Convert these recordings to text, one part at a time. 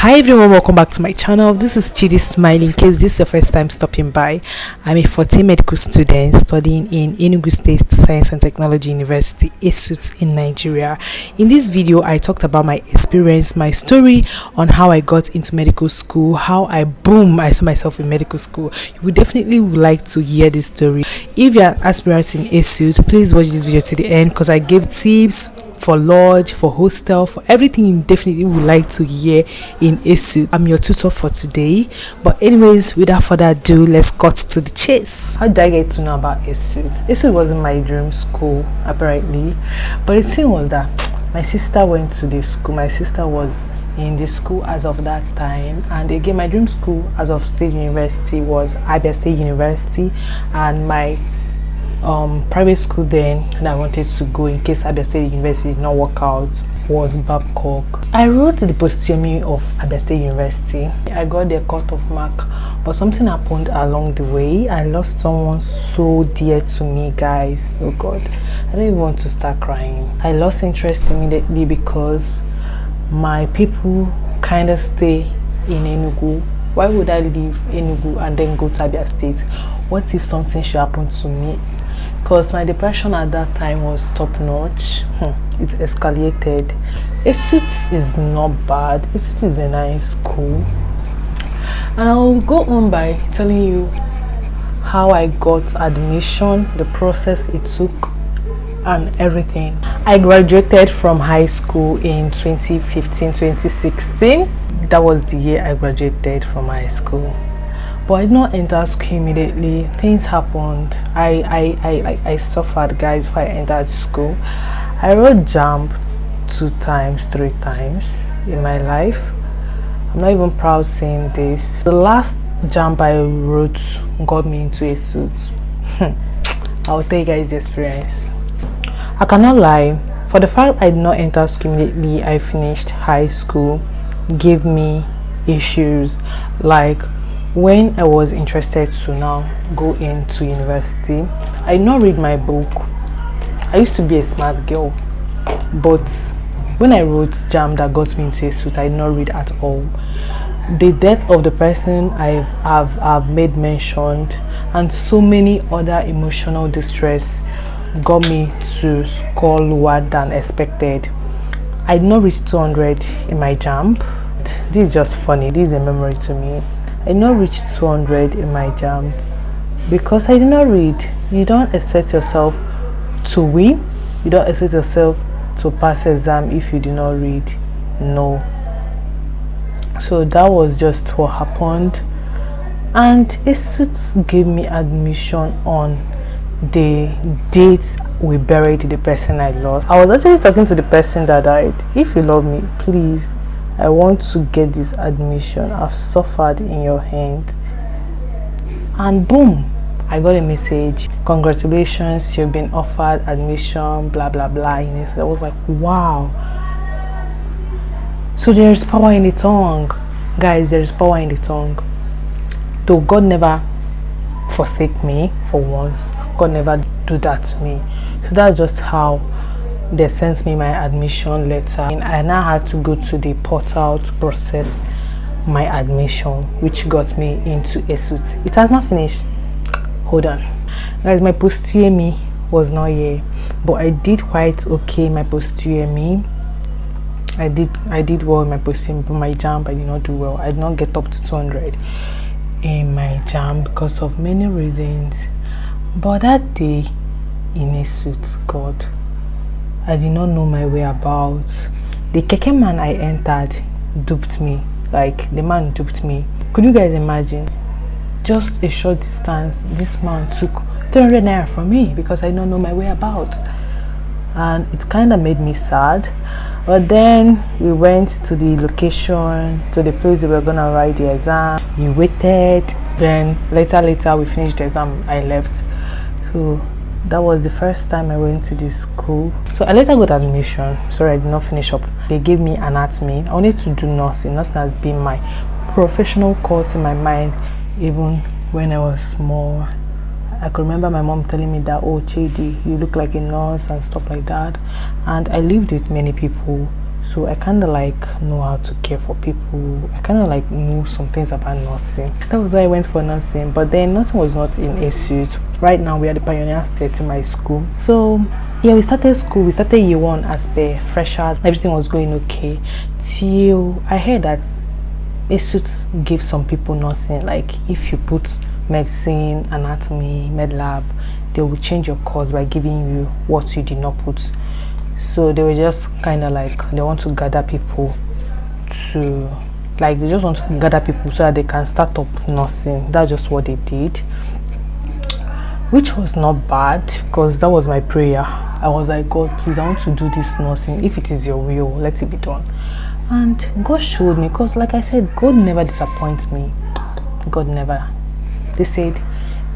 Hi everyone, welcome back to my channel. This is Chidismiley. In case this is your first time stopping by, I'm a 14 medical student studying in Enugu State Science and Technology University, ESUT in Nigeria. In this video, I talked about my experience, my story on how I got into medical school, how I saw myself in medical school. You would definitely like to hear this story. If you're an aspirant in ESUT, please watch this video to the end because I gave tips for lodge, for hostel, for everything you definitely would like to hear in ESUT. I'm your tutor for today. But anyways, without further ado, let's cut to the chase. How did I get to know about ESUT? ESUT wasn't my dream school, apparently. But the thing was that my sister went to the school. My sister was in the school as of that time, and again my dream school as of State University was Abia State University, and my private school then that I wanted to go in case Abia State University did not work out was Babcock. I wrote the posthumous of Abia State University. I got the cut-off mark, but something happened along the way. I lost someone so dear to me, guys. Oh God, I don't even want to start crying. I lost interest immediately because my people kind of stay in Enugu. Why would I leave Enugu and then go to Abia State? What if something should happen to me? Because my depression at that time was top notch. It escalated. ESUT is not bad. ESUT is a nice school. And I'll go on by telling you how I got admission, the process it took, and everything. I graduated from high school in 2015-2016. That was the year I graduated from high school. But I did not enter school immediately. Things happened. I suffered, guys, before I entered school. I wrote JAMB 2 times, 3 times in my life. I'm not even proud saying this. The last JAMB I wrote got me into ESUT. I'll tell you guys the experience. I cannot lie. For the fact I did not enter school immediately, I finished high school, gave me issues. Like when I was interested to now go into university, I did not read my book. I used to be a smart girl, but when I wrote JAMB that got me into ESUT, I did not read at all. The death of the person I've made mentioned and so many other emotional distress got me to score lower than expected. I did not reach 200 in my JAMB. This is just funny. This is a memory to me. I did not reach 200 in my JAMB because I did not read. You don't expect yourself to win. You don't expect yourself to pass exam if you do not read. No. So that was just what happened. And ESUT gave me admission on the date we buried the person I lost. I was actually talking to the person that died. If you love me, please, I want to get this admission. I've suffered in your hands. And boom, I got a message. Congratulations, you've been offered admission, blah blah blah. And I was like, wow. So there is power in the tongue. Guys, there is power in the tongue. Though God never forsake me for once. God never do that to me. So that's just how they sent me my admission letter, and I now had to go to the portal to process my admission, which got me into ESUT. It has not finished. Hold on, guys. My post-UME was not here, but I did quite okay. My post-UME, I did well in my post-UME, but my JAMB I did not do well. I did not get up to 200 in my JAMB because of many reasons. But that day in ESUT, God, I did not know my way about. The keke man I entered duped me. Like, the man duped me. Could you guys imagine? Just a short distance, this man took 300 naira from me because I don't know my way about. And it kind of made me sad. But then we went to the location, to the place we were gonna write the exam. We waited. Then later we finished the exam. I left. So that was the first time I went to this school. So I later got admission. Sorry, I did not finish up. They gave me anatomy. I wanted to do nursing. Nursing has been my professional course in my mind. Even when I was small, I could remember my mom telling me that, oh Chidi, you look like a nurse and stuff like that. And I lived with many people so I kind of like know how to care for people. I kind of like know some things about nursing. That was why I went for nursing. But then nursing was not in ESUT. Right now we are the pioneer set in my school. So yeah, we started school. We started year 1 as per freshers. Everything was going okay till I heard that ESUT gave some people nursing. Like if you put medicine, anatomy, med lab, they will change your course by giving you what you did not put. So they were just kind of like, they want to gather people to, like, they just want to gather people so that they can start up nursing. That's just what they did, which was not bad because that was my prayer. I was like, God, please, I want to do this nursing. If it is your will, let it be done. And God showed me, because like I said, God never disappoints me. God never. They said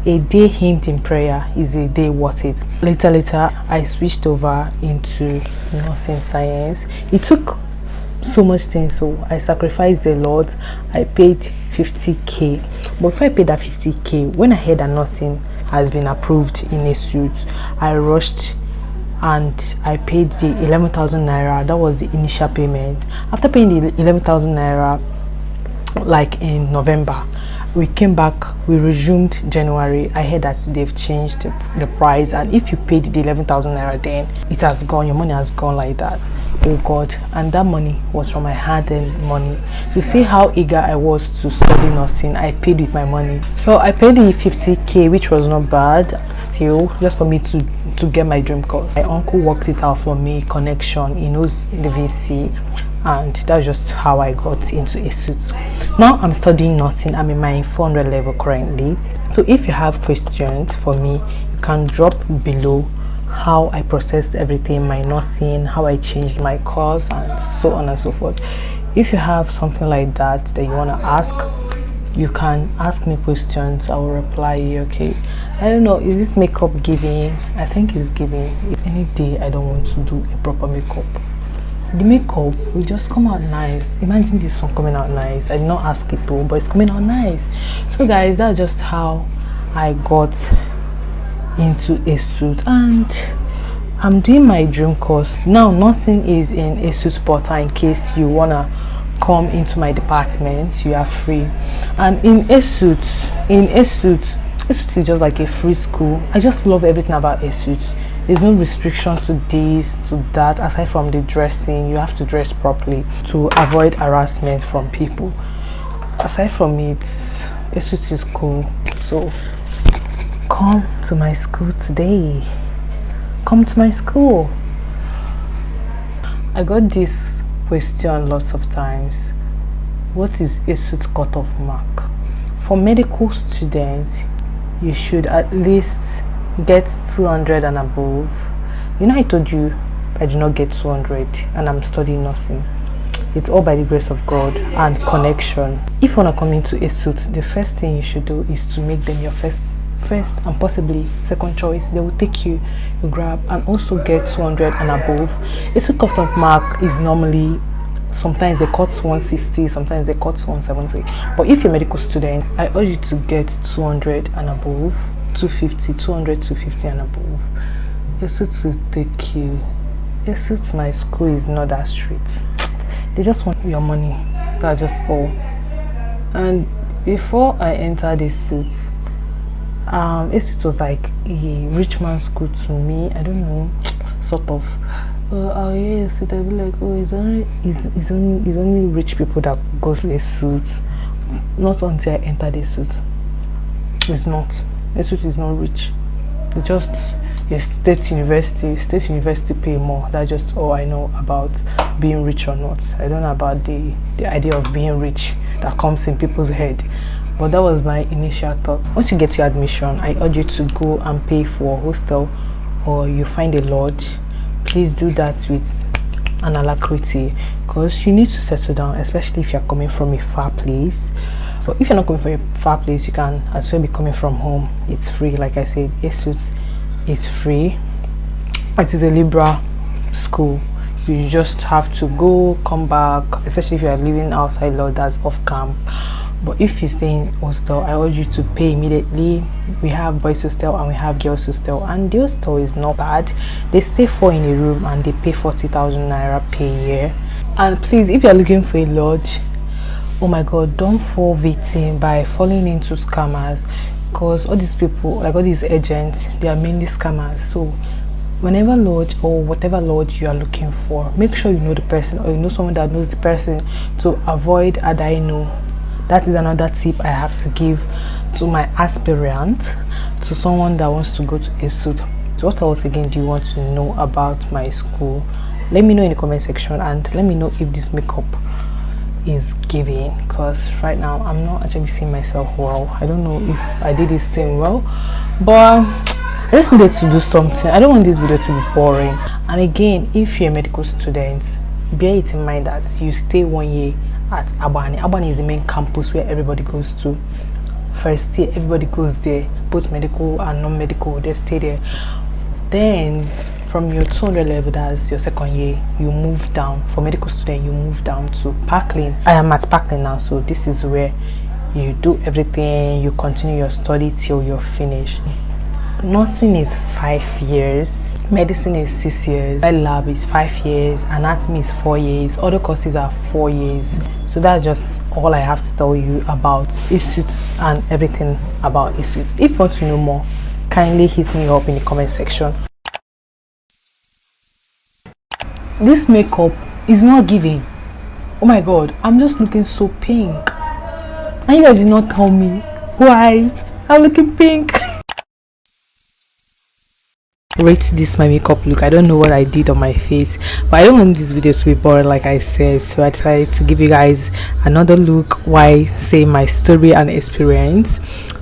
a day hymned in prayer is a day worth it. Later, I switched over into nursing science. It took so much things, so I sacrificed a lot. I paid 50k. But before I paid that 50k, when I heard that nursing has been approved in ESUT, I rushed and I paid the 11,000 naira. That was the initial payment. After paying the 11,000 naira, like in November, we came back, we resumed January. I heard that they've changed the price, and if you paid the 11,000 naira, then it has gone, your money has gone like that. Oh God. And that money was from my hard-earned money. To see how eager I was to study nursing, I paid with my money. So I paid the 50k, which was not bad still, just for me to get my dream course. My uncle worked it out for me, connection, he knows the VC, and that's just how I got into ESUT. Now I'm studying nursing. I'm in my 400 level currently. So if you have questions for me, you can drop below how I processed everything, my nursing, how I changed my course, and so on and so forth. If you have something like that you want to ask, you can ask me questions. I will reply you. Okay, I don't know, is this makeup giving? I think it's giving. Any day I don't want to do a proper makeup, the makeup will just come out nice. Imagine this one coming out nice. I did not ask it though, but it's coming out nice. So guys, that's just how I got into ESUT, and I'm doing my dream course now. Nursing is in ESUT portal. In case you wanna come into my department, you are free. And in ESUT is just like a free school. I just love everything about ESUT. There's no restriction to this, to that. Aside from the dressing, you have to dress properly to avoid harassment from people. Aside from it, ESUT is cool. So come to my school today. Come to my school. I got this question lots of times. What is ESUT cutoff mark? For medical students, you should at least get 200 and above. You know, I told you I did not get 200 and I'm studying nursing. It's all by the grace of God and connection. If you want to come into ESUT, the first thing you should do is to make them your first and possibly second choice. They will take you, you grab, and also get 200 and above. ESUT cutoff mark is normally, sometimes they cut 160, sometimes they cut 170. But if you're a medical student, I urge you to get 200 and above, 250, 200, 250 and above. ESUT will take you. ESUT, my school, is not that strict. They just want your money. That's just all. And before I entered ESUT, ESUT was like a rich man's school to me. I don't know, sort of. Oh yes, it will be like, oh, it's only rich people that go to ESUT. Not until I entered ESUT. It's not. ESUT is not rich. It's just a state university. State university pay more. That's just all I know about being rich or not. I don't know about the idea of being rich that comes in people's head. But that was my initial thought. Once you get your admission, I urge you to go and pay for a hostel, or you find a lodge. Please do that with an alacrity, because you need to settle down, especially if you're coming from a far place. But if you're not coming from a far place, you can as well be coming from home. It's free. Like I said, ESUT is free. It is a liberal school. You just have to go, come back, especially if you are living outside Lord, that's off camp. But if you stay in hostel, I urge you to pay immediately. We have boys hostel and we have girls hostel, and the hostel is not bad. They stay 4 in a room and they pay 40,000 naira per year. And please, if you're looking for a lodge, oh my god, don't fall victim by falling into scammers, because all these people, like all these agents, they are mainly scammers. So whenever lodge or whatever lodge you are looking for, make sure you know the person or you know someone that knows the person to avoid I know. That is another tip I have to give to my aspirant, to someone that wants to go to ESUT. So what else again do you want to know about my school? Let me know in the comment section, and let me know if this makeup is giving, because right now I'm not actually seeing myself well. I don't know if I did this thing well, but I just needed to do something. I don't want this video to be boring. And again, if you're a medical student, bear it in mind that you stay 1 year at Abani. Abani is the main campus where everybody goes to. First year, everybody goes there, both medical and non-medical, they stay there. Then from your 200 level, that's your second year, you move down. For medical student, you move down to Parkland. I am at Parkland now, so this is where you do everything. You continue your study till you're finished. Nursing is 5 years, medicine is 6 years, lab is 5 years, anatomy is 4 years, other courses are 4 years. So that's just all I have to tell you about ESUT and everything about ESUT. If you want to know more, kindly hit me up in the comment section. This makeup is not giving. Oh my god, I'm just looking so pink, and you guys did not tell me why I'm looking pink. Rate this my makeup look. I don't know what I did on my face, but I don't want this video to be boring, like I said, so I tried to give you guys another look while saying my story and experience.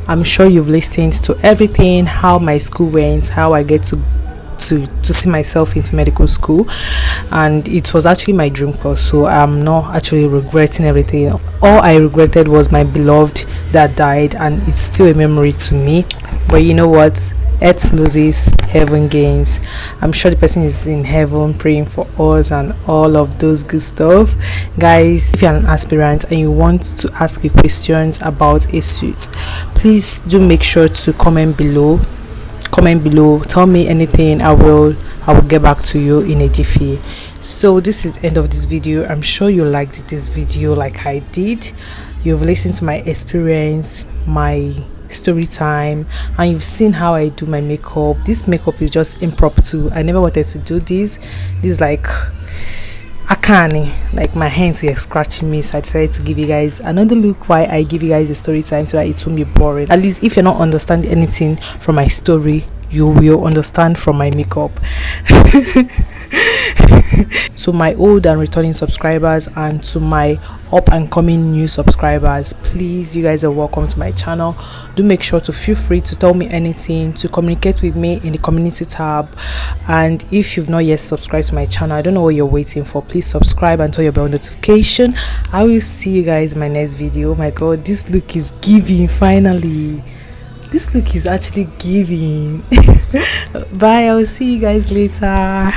I'm sure you've listened to everything, how my school went, how I get to see myself into medical school, and it was actually my dream course, so I'm not actually regretting everything. All I regretted was my beloved that died, and it's still a memory to me. But you know what, earth loses, heaven gains. I'm sure the person is in heaven praying for us and all of those good stuff. Guys, if you're an aspirant and you want to ask me questions about ESUT, please do make sure to comment below. Tell me anything. I will get back to you in a jiffy. So this is the end of this video. I'm sure you liked this video like I did. You've listened to my experience, my story time, and you've seen how I do my makeup. This makeup is just impromptu. I never wanted to do this. This is like Akani, like my hands were scratching me, so I decided to give you guys another look why I give you guys a story time, so that it won't be boring. At least if you're not understanding anything from my story, you will understand from my makeup. To my old and returning subscribers, and to my up and coming new subscribers, please, you guys are welcome to my channel. Do make sure to feel free to tell me anything, to communicate with me in the community tab. And if you've not yet subscribed to my channel, I don't know what you're waiting for. Please subscribe and turn your bell notification. I will see you guys in my next video. Oh my god, this look is giving. Finally, this look is actually giving. Bye, I will see you guys later.